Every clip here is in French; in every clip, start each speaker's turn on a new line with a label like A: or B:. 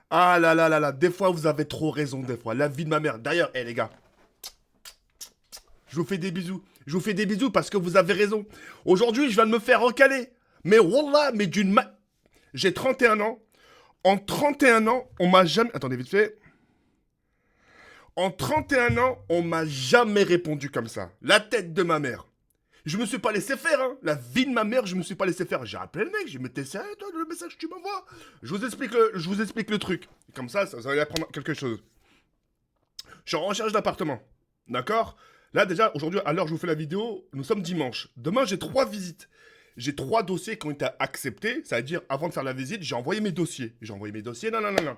A: Ah là là là là, des fois vous avez trop raison, des fois. La vie de ma mère. D'ailleurs, les gars, je vous fais des bisous. Je vous fais des bisous parce que vous avez raison. Aujourd'hui, je viens de me faire recaler. Mais wallah, mais J'ai 31 ans. En 31 ans, on m'a jamais... Attendez, vite fait. En 31 ans, on m'a jamais répondu comme ça. La tête de ma mère. Je me suis pas laissé faire, hein. La vie de ma mère, je me suis pas laissé faire. J'ai appelé le mec, j'ai dit, mais t'es sérieux, toi, le message que tu m'envoies? Je vous explique le truc. Comme ça va apprendre quelque chose. Je suis en recherche d'appartement. D'accord? Là, déjà, aujourd'hui, à l'heure où je vous fais la vidéo, nous sommes dimanche. Demain, j'ai 3 visites. J'ai 3 dossiers qui ont été acceptés. Ça veut dire, avant de faire la visite, j'ai envoyé mes dossiers. J'ai envoyé mes dossiers, non, non, non, non.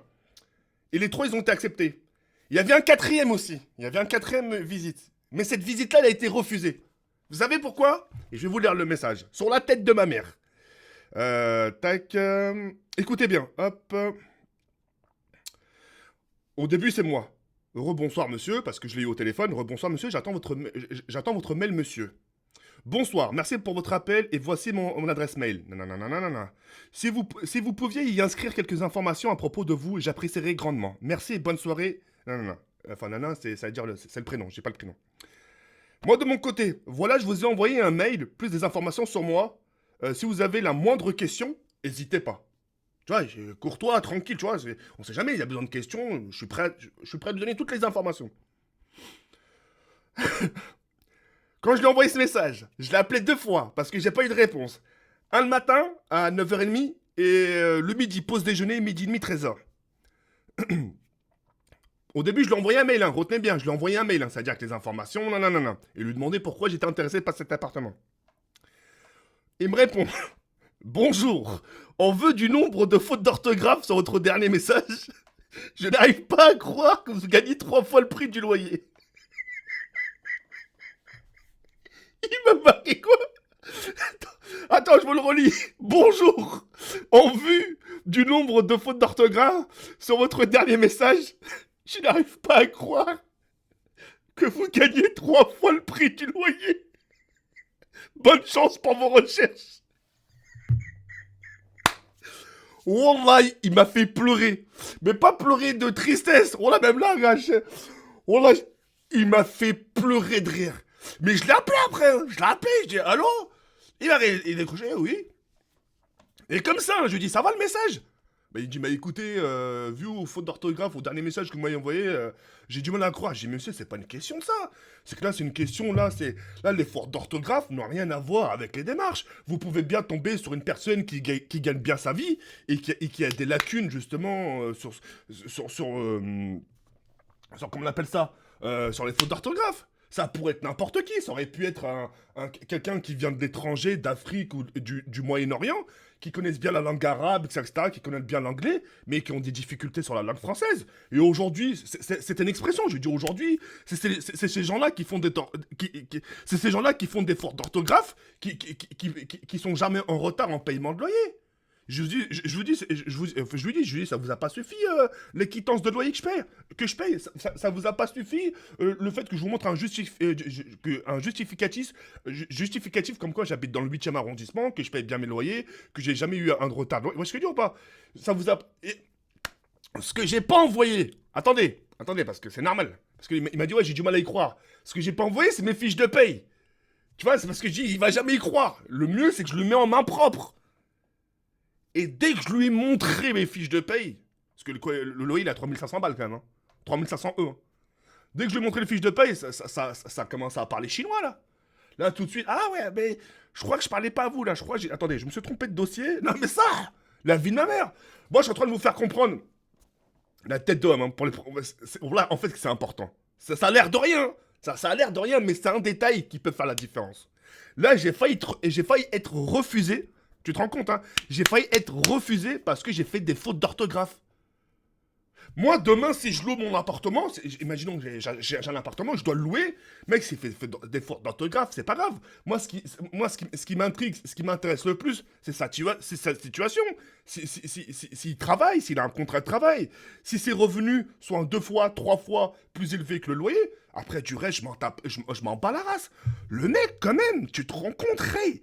A: Et les 3, ils ont été acceptés. Il y avait un quatrième aussi. Il y avait un quatrième visite. Mais cette visite-là, elle a été refusée. Vous savez pourquoi? Et je vais vous lire le message. Sur la tête de ma mère. Tac. Écoutez bien. Hop. Au début, c'est moi. Rebonsoir, monsieur, parce que je l'ai eu au téléphone. Rebonsoir, monsieur, j'attends votre mail, monsieur. Bonsoir, merci pour votre appel et voici mon adresse mail. Nanana. Si vous pouviez y inscrire quelques informations à propos de vous, j'apprécierais grandement. Merci et bonne soirée. Nanana. Enfin, nana, ça veut dire c'est le prénom, j'ai pas le prénom. Moi, de mon côté, voilà, je vous ai envoyé un mail, plus des informations sur moi. Si vous avez la moindre question, n'hésitez pas. Tu vois, courtois, tranquille, tu vois. On sait jamais, il y a besoin de questions. Je suis prêt à lui donner toutes les informations. Quand je lui ai envoyé ce message, je l'ai appelé 2 fois parce que j'ai pas eu de réponse. Un le matin à 9h30 et le midi, pause déjeuner, midi et demi, 13h. Au début, je lui ai envoyé un mail, hein, retenez bien, je lui ai envoyé un mail, hein, c'est-à-dire avec les informations, non. Et lui demander pourquoi j'étais intéressé par cet appartement. Il me répond bonjour, en vue du nombre de fautes d'orthographe sur votre dernier message, je n'arrive pas à croire que vous gagnez 3 fois le prix du loyer. Il m'a marqué quoi? Attends, je vous le relis. Bonjour, en vue du nombre de fautes d'orthographe sur votre dernier message, je n'arrive pas à croire que vous gagnez 3 fois le prix du loyer. Bonne chance pour vos recherches. Wallah, il m'a fait pleurer. Mais pas pleurer de tristesse. Wallah, même là, gars. Wallah, il m'a fait pleurer de rire. Mais je l'ai appelé après. Hein. Je l'ai appelé. Je dis, allô? Il a décroché, oui. Et comme ça, je lui dis, ça va le message? Bah, il dit, bah écoutez, vu aux fautes d'orthographe, au dernier message que vous m'avez envoyé, j'ai du mal à croire. J'ai dit, monsieur, c'est pas une question de ça. C'est que là, c'est une question, là, les fautes d'orthographe n'ont rien à voir avec les démarches. Vous pouvez bien tomber sur une personne qui gagne bien sa vie et qui a des lacunes, justement, comment on appelle ça? Sur les fautes d'orthographe. Ça pourrait être n'importe qui, ça aurait pu être quelqu'un qui vient de l'étranger, d'Afrique ou du Moyen-Orient, qui connaissent bien la langue arabe, etc., qui connaissent bien l'anglais, mais qui ont des difficultés sur la langue française. Et aujourd'hui, c'est une expression, je dis aujourd'hui, c'est ces gens-là qui font c'est ces gens-là qui font des fautes d'orthographe, qui sont jamais en retard en paiement de loyer. Je lui dis, ça vous a pas suffi les quittances de loyer que je paye, ça vous a pas suffi le fait que je vous montre un justificatif comme quoi j'habite dans le 8e arrondissement, que je paye bien mes loyers, que j'ai jamais eu un retard de loyer. Moi, je te dis ou pas? Ça vous a... Ce que j'ai pas envoyé, attendez, parce que c'est normal, parce qu'il m'a dit, ouais, j'ai du mal à y croire. Ce que j'ai pas envoyé, c'est mes fiches de paye. Tu vois, c'est parce que je dis, il va jamais y croire. Le mieux, c'est que je le mets en main propre. Et dès que je lui ai montré mes fiches de paye, parce que le loyer il a 3500 balles quand même, hein, 3500 E. Hein. Dès que je lui ai montré les fiches de paye, ça commence à parler chinois là. Là tout de suite, ah ouais, mais je crois que je parlais pas à vous là, attendez, je me suis trompé de dossier. Non mais ça, la vie de ma mère. Moi je suis en train de vous faire comprendre la tête d'homme, hein, là en fait c'est important. Ça a l'air de rien, ça a l'air de rien, mais c'est un détail qui peut faire la différence. Là j'ai failli être refusé. Tu te rends compte, hein? J'ai failli être refusé parce que j'ai fait des fautes d'orthographe. Moi, demain, si je loue mon appartement, imaginons que j'ai un appartement, je dois le louer. Mec, s'il fait des fautes d'orthographe, c'est pas grave. Moi, ce qui m'intrigue, ce qui m'intéresse le plus, c'est sa situation. S'il travaille, s'il a un contrat de travail, si ses revenus sont 2 fois, 3 fois plus élevés que le loyer, après, du reste, je m'en bats la race. Le mec, quand même, tu te rends compte, Ray?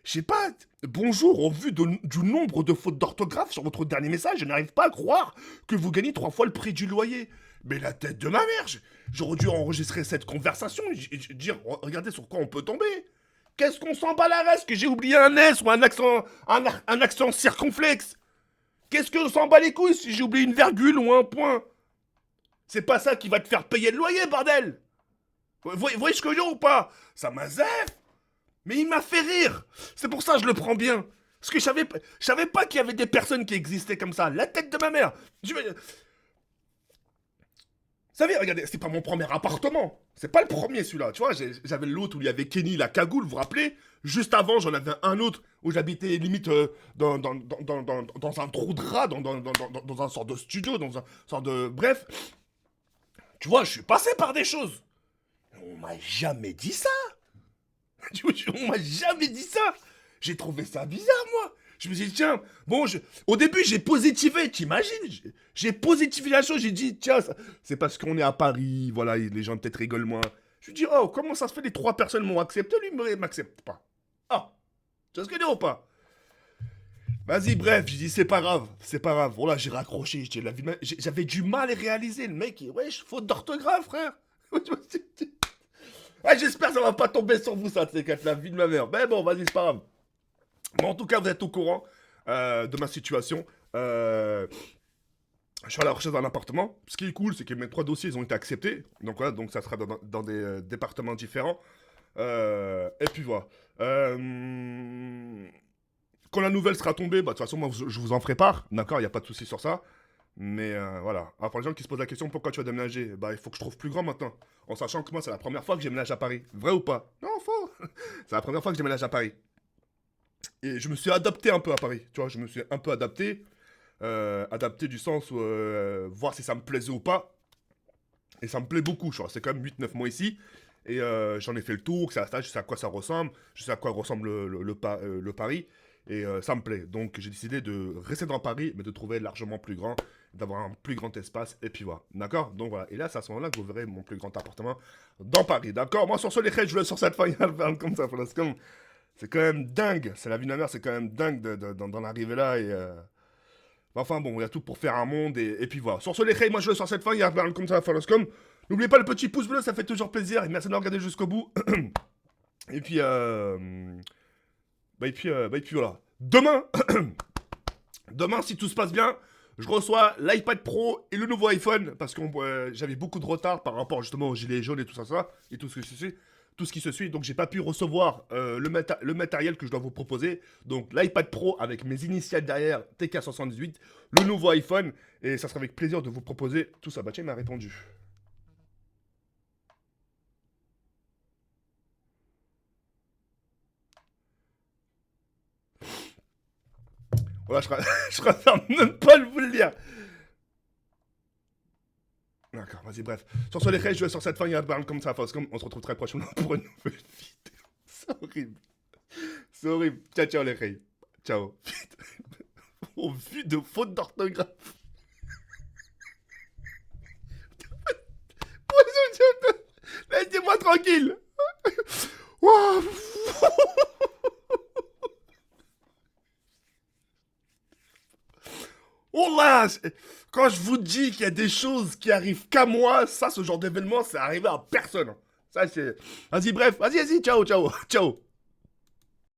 A: Je sais pas. Bonjour, au vu du nombre de fautes d'orthographe sur votre dernier message, je n'arrive pas à croire que vous gagnez 3 fois le prix du loyer. Mais la tête de ma mère, j'aurais dû enregistrer cette conversation et dire, regardez sur quoi on peut tomber. Qu'est-ce qu'on s'en bat la race que j'ai oublié un S ou un accent circonflexe? Qu'est-ce que s'en bat les couilles si j'ai oublié une virgule ou un point? C'est pas ça qui va te faire payer le loyer, bordel! Vous voyez ce que je veux dire ou pas? Ça m'a zèf! Mais il m'a fait rire! C'est pour ça que je le prends bien! Parce que je savais pas qu'il y avait des personnes qui existaient comme ça. La tête de ma mère! Vous savez, regardez, c'est pas mon premier appartement. C'est pas le premier celui-là. Tu vois, j'avais l'autre où il y avait Kenny, la cagoule, vous vous rappelez? Juste avant, j'en avais un autre où j'habitais limite dans un trou de rat, dans un sort de studio, dans un sort de... Bref, tu vois, je suis passé par des choses. On m'a jamais dit ça. On m'a jamais dit ça. J'ai trouvé ça bizarre, moi. Je me suis dit, tiens, bon, au début, j'ai positivé, t'imagines? J'ai positivé la chose, j'ai dit, tiens, c'est parce qu'on est à Paris, voilà, les gens peut-être rigolent moins. Je me dis, oh, comment ça se fait, les 3 personnes m'ont accepté, lui, il m'accepte pas. Ah, tu vois ce que je veux dire ou pas? Vas-y, bref, j'ai dit, c'est pas grave, c'est pas grave. Voilà, j'ai raccroché, j'avais du mal à réaliser. Le mec, wesh, faute d'orthographe, frère. Ah, j'espère que ça va pas tomber sur vous, ça, c'est la vie de ma mère. Mais bon, vas-y, c'est pas grave. Bon, en tout cas, vous êtes au courant de ma situation. Je suis à la recherche d'un appartement. Ce qui est cool, c'est que mes 3 dossiers, ils ont été acceptés. Donc voilà, donc ça sera dans des départements différents. Et puis voilà. Quand la nouvelle sera tombée, bah, de toute façon, moi, je vous en ferai part. D'accord, il n'y a pas de souci sur ça. Mais voilà. Alors, pour les gens qui se posent la question, pourquoi tu vas déménager? Bah, il faut que je trouve plus grand maintenant. En sachant que moi, c'est la première fois que je déménage à Paris. Vrai ou pas? Non, faux. C'est la première fois que je déménage à Paris. Et je me suis adapté un peu à Paris. Tu vois, je me suis un peu adapté. Adapté du sens où voir si ça me plaisait ou pas. Et ça me plaît beaucoup. Je suis resté quand même 8-9 mois ici. Et j'en ai fait le tour. Je sais à quoi ça ressemble. Je sais à quoi ressemble le Paris. Et ça me plaît. Donc j'ai décidé de rester dans Paris, mais de trouver largement plus grand, d'avoir un plus grand espace. Et puis voilà. D'accord? Donc voilà. Et là, c'est à ce moment-là que vous verrez mon plus grand appartement dans Paris. D'accord? Moi, sur ce, les règles, je le sur cette fin, il y a le faire comme ça. C'est quand même dingue. C'est la vie de ma mère, c'est quand même dingue d'en arriver là. Et enfin bon, il y a tout pour faire un monde. Et puis voilà. Sur ce, les règles, moi, je le sur cette fin, il y a le faire comme ça. Comme. N'oubliez pas le petit pouce bleu, ça fait toujours plaisir. Et merci de regarder jusqu'au bout. Et puis, et puis voilà. Demain, si tout se passe bien, je reçois l'iPad Pro et le nouveau iPhone parce que j'avais beaucoup de retard par rapport justement aux gilets jaunes et tout ça et tout ce qui se suit. Donc j'ai pas pu recevoir le matériel que je dois vous proposer. Donc l'iPad Pro avec mes initiales derrière TK78, le nouveau iPhone et ça sera avec plaisir de vous proposer tout ça. Bah tiens, il m'a répondu. Voilà, je préfère même pas vous le dire. D'accord, vas-y, bref. Sur ce, les règles, je vais sur cette fin, il y a un comme ça, comme on se retrouve très prochainement pour une nouvelle vidéo. C'est horrible. C'est horrible. Ciao, ciao, les règles. Ciao. Au vu de fautes d'orthographe. Laissez-moi tranquille. Waouh. Oh là, quand je vous dis qu'il y a des choses qui arrivent qu'à moi, ça, ce genre d'événement, c'est arrivé à personne. Ça, c'est... Vas-y, bref, vas-y, ciao, ciao, ciao.